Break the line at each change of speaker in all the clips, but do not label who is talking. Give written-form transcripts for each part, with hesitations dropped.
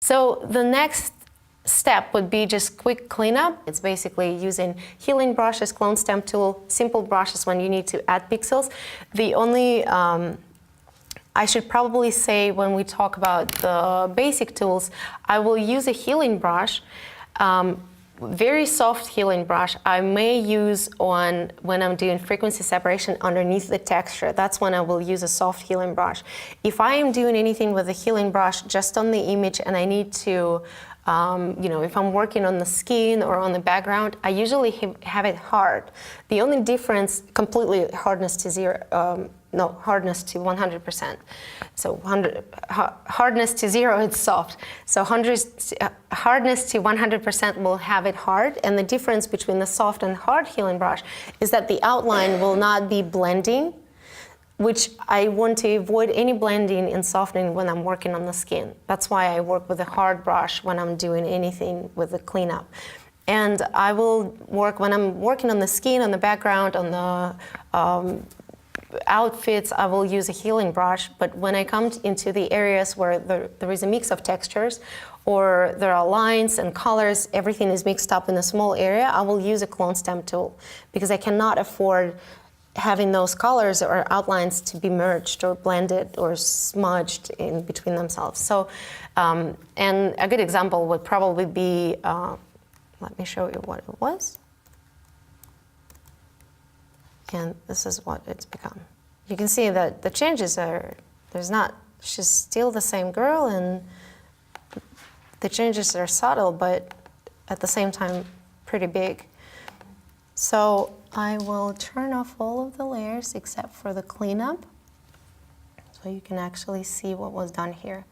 So the next step would be just quick cleanup. It's basically using healing brushes, clone stamp tool, simple brushes when you need to add pixels. The only, I should probably say when we talk about the basic tools, I will use a healing brush, very soft healing brush. I may use on when I'm doing frequency separation underneath the texture. That's when I will use a soft healing brush. If I am doing anything with a healing brush just on the image and I need to if I'm working on the skin or on the background, I usually have it hard. The only difference, completely hardness to zero, hardness to 100%. So hardness to zero, it's soft. So hardness to 100% will have it hard. And the difference between the soft and hard healing brush is that the outline will not be blending, which I want to avoid any blending and softening when I'm working on the skin. That's why I work with a hard brush when I'm doing anything with the cleanup. And I will work, when I'm working on the skin, on the background, on the outfits, I will use a healing brush. But when I come into the areas where there is a mix of textures, or there are lines and colors, everything is mixed up in a small area, I will use a clone stamp tool, because I cannot afford having those colors or outlines to be merged or blended or smudged in between themselves. So, and a good example would probably be, let me show you what it was. And this is what it's become. You can see that the changes are, she's still the same girl, and the changes are subtle, but at the same time, pretty big. So I will turn off all of the layers except for the cleanup, so you can actually see what was done here.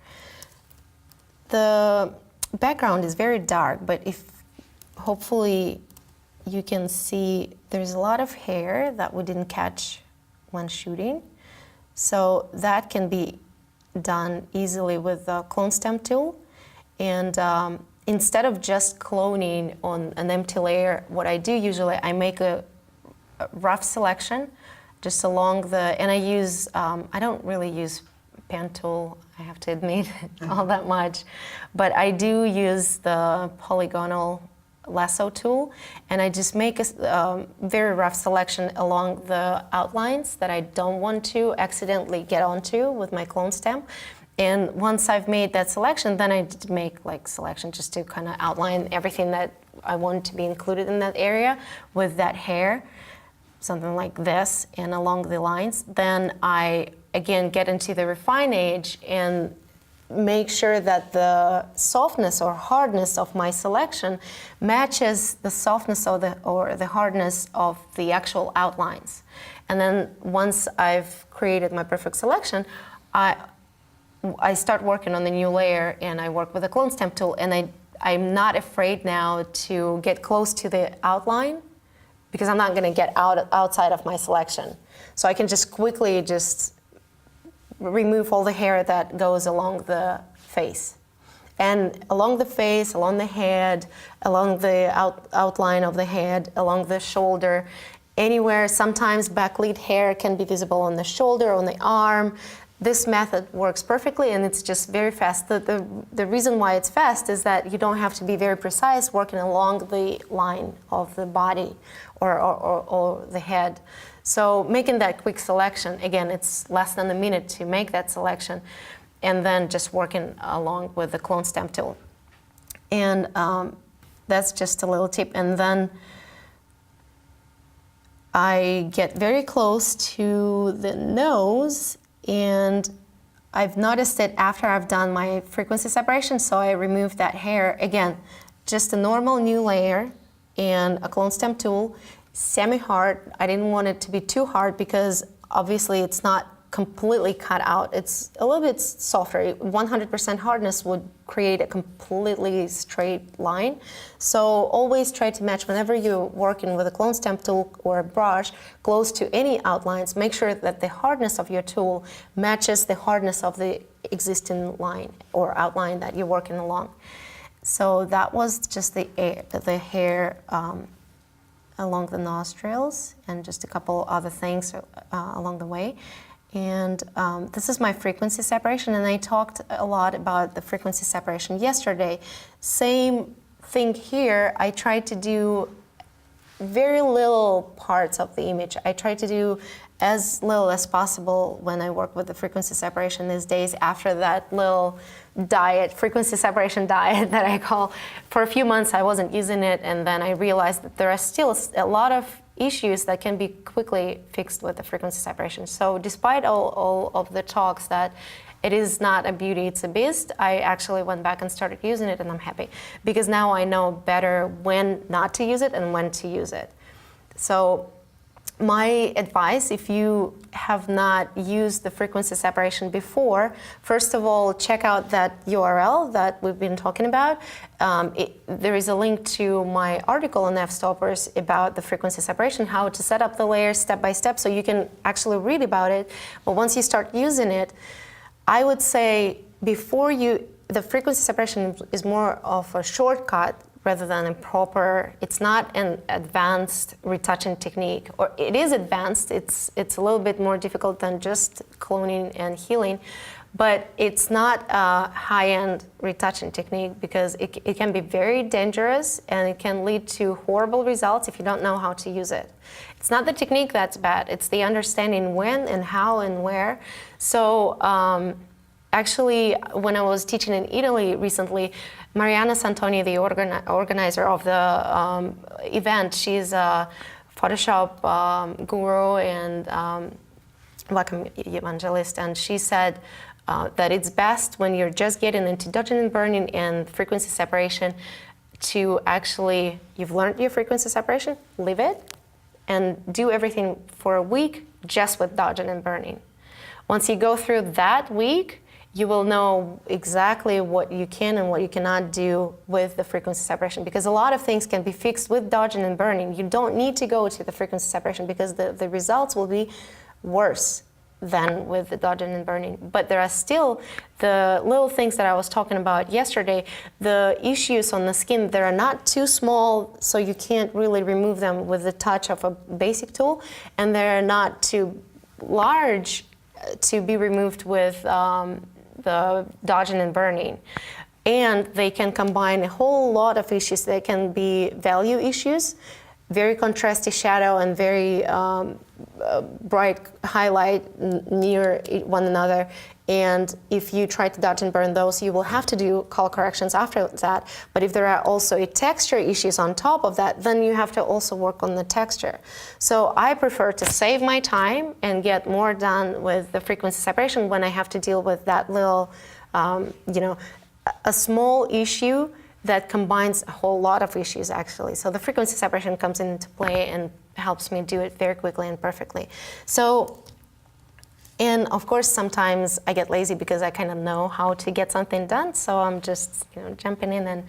The background is very dark, but hopefully you can see there's a lot of hair that we didn't catch when shooting. So that can be done easily with the clone stamp tool. And instead of just cloning on an empty layer, what I do usually, I make a rough selection just along the, and I use, I don't really use pen tool, I have to admit, all that much, but I do use the polygonal lasso tool, and I just make a very rough selection along the outlines that I don't want to accidentally get onto with my clone stamp. And once I've made that selection, then I make like selection just to kind of outline everything that I want to be included in that area with that hair, something like this, and along the lines. Then I, again, get into the refine age and make sure that the softness or hardness of my selection matches the softness or the hardness of the actual outlines. And then once I've created my perfect selection, I start working on the new layer, and I work with the clone stamp tool, and I'm not afraid now to get close to the outline, because I'm not going to get outside of my selection. So I can just quickly just remove all the hair that goes along the face. And along the face, along the head, along the outline of the head, along the shoulder, anywhere. Sometimes backlit hair can be visible on the shoulder, on the arm. This method works perfectly, and it's just very fast. The reason why it's fast is that you don't have to be very precise working along the line of the body or the head. So making that quick selection, again, it's less than a minute to make that selection, and then just working along with the clone stamp tool. And that's just a little tip. And then I get very close to the nose, and I've noticed it after I've done my frequency separation, so I remove that hair. Again, just a normal new layer and a clone stamp tool, semi-hard. I didn't want it to be too hard because obviously it's not completely cut out. It's a little bit softer. 100% hardness would create a completely straight line. So always try to match, whenever you're working with a clone stamp tool or a brush close to any outlines, make sure that the hardness of your tool matches the hardness of the existing line or outline that you're working along. So that was just the hair along the nostrils, and just a couple other things along the way. And this is my frequency separation, and I talked a lot about the frequency separation yesterday. Same thing here. I tried to do very little parts of the image. I try to do as little as possible when I work with the frequency separation these days, after that little diet, frequency separation diet that I call. For a few months I wasn't using it, and then I realized that there are still a lot of issues that can be quickly fixed with the frequency separation. So despite all of the talks that it is not a beauty, it's a beast, I actually went back and started using it, and I'm happy because now I know better when not to use it and when to use it. So my advice, if you have not used the frequency separation before, first of all, check out that URL that we've been talking about. There is a link to my article on F-stoppers about the frequency separation, how to set up the layers step by step, so you can actually read about it. But once you start using it, I would say the frequency separation is more of a shortcut rather than a proper, it's not an advanced retouching technique. Or it is advanced, it's a little bit more difficult than just cloning and healing, but it's not a high-end retouching technique because it can be very dangerous and it can lead to horrible results if you don't know how to use it. It's not the technique that's bad, it's the understanding when and how and where. So actually, when I was teaching in Italy recently, Mariana Santoni, the organizer of the event, she's a Photoshop guru and Wacom evangelist, and she said that it's best when you're just getting into dodging and burning and frequency separation to actually, you've learned your frequency separation, leave it, and do everything for a week just with dodging and burning. Once you go through that week, you will know exactly what you can and what you cannot do with the frequency separation, because a lot of things can be fixed with dodging and burning. You don't need to go to the frequency separation because the results will be worse than with the dodging and burning. But there are still the little things that I was talking about yesterday, the issues on the skin that are not too small, so you can't really remove them with the touch of a basic tool, and they're not too large to be removed with the dodging and burning. And they can combine a whole lot of issues. They can be value issues, very contrasty shadow and very bright highlight near one another. And if you try to dodge and burn those, you will have to do color corrections after that. But if there are also texture issues on top of that, then you have to also work on the texture. So I prefer to save my time and get more done with the frequency separation when I have to deal with that little, a small issue that combines a whole lot of issues actually. So the frequency separation comes into play and helps me do it very quickly and perfectly. So, and of course sometimes I get lazy because I kind of know how to get something done, so I'm just jumping in and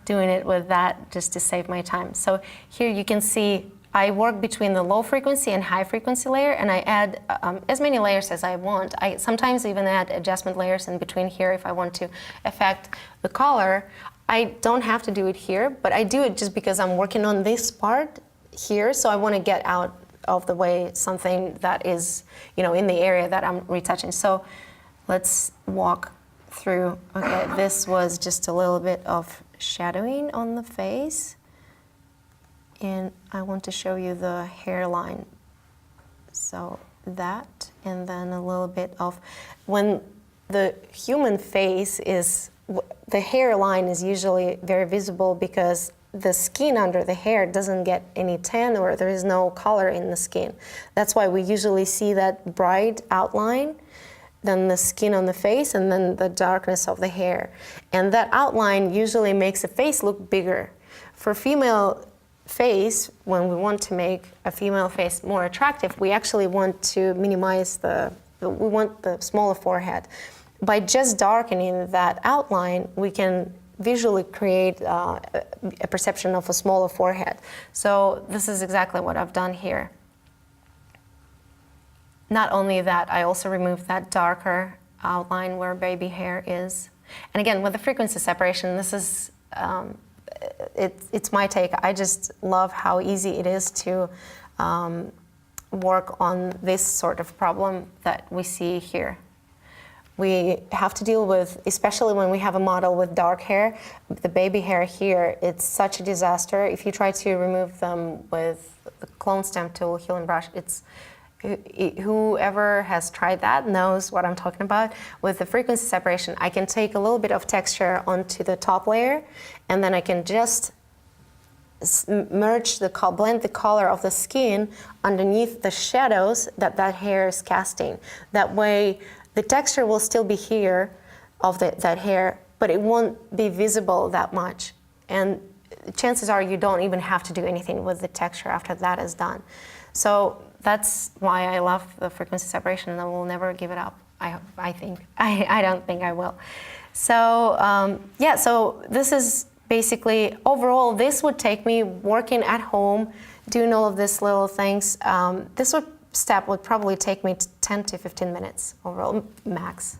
doing it with that just to save my time. So here you can see I work between the low frequency and high frequency layer, and I add as many layers as I want. I sometimes even add adjustment layers in between here if I want to affect the color. I don't have to do it here, but I do it just because I'm working on this part here, so I want to get out of the way something that is, in the area that I'm retouching. So let's walk through. Okay, this was just a little bit of shadowing on the face, and I want to show you the hairline. So that, and then a little bit of, when the human face is, the hairline is usually very visible because the skin under the hair doesn't get any tan, or there is no color in the skin. That's why we usually see that bright outline, then the skin on the face, and then the darkness of the hair. And that outline usually makes the face look bigger. For female face, when we want to make a female face more attractive, we actually want to minimize we want the smaller forehead. By just darkening that outline, we can visually create a perception of a smaller forehead. So this is exactly what I've done here. Not only that, I also removed that darker outline where baby hair is. And again, with the frequency separation, this is, it's my take. I just love how easy it is to work on this sort of problem that we see here. We have to deal with, especially when we have a model with dark hair, the baby hair here, it's such a disaster. If you try to remove them with the clone stamp tool, healing brush, whoever has tried that knows what I'm talking about. With the frequency separation, I can take a little bit of texture onto the top layer, and then I can just blend the color of the skin underneath the shadows that hair is casting. That way, the texture will still be here of that hair, but it won't be visible that much. And chances are you don't even have to do anything with the texture after that is done. So that's why I love the frequency separation, and I will never give it up, I think. I don't think I will. So yeah, so this is basically, overall, this would take me working at home, doing all of these little things. This step would probably take me 10 to 15 minutes overall, max.